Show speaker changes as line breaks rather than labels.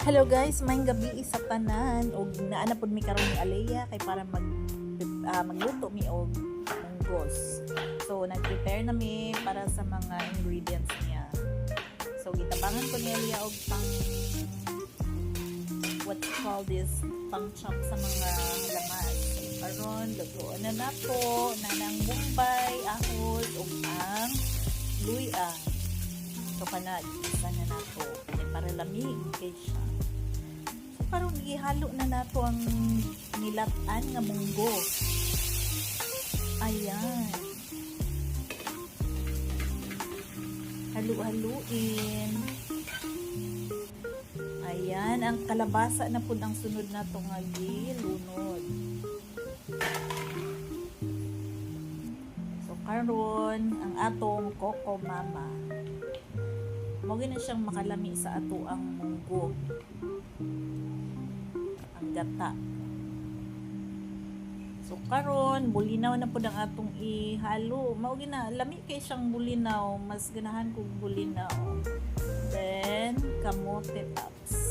Hello guys, maayong gabi sa tanan og naana pud mi karon ni Alea kay para magluto mi og munggos. So nag-prepare na mi para sa mga ingredients niya. So gitabangan ko ni Alea og what you call this, pang chop sa mga lamas. Karon lutuan na nato nanang bumbay, ahos ug ang luya. So isa na nato para lamig kay siya. So parang ihalo na nato ang nilatan nga munggo. Ayan. Halu-haluin. Ayan, ang kalabasa na pud ang sunod nato nga gilunod. So karon ang atong Coco Mama. Mao na siyang makalami sa ato ang munggo. Ang gata. So karon bulinaw na pud ang atong ihalo. Mao na lami kay siyang bulinaw, mas ganahan kog bulinaw. Then kamote tops.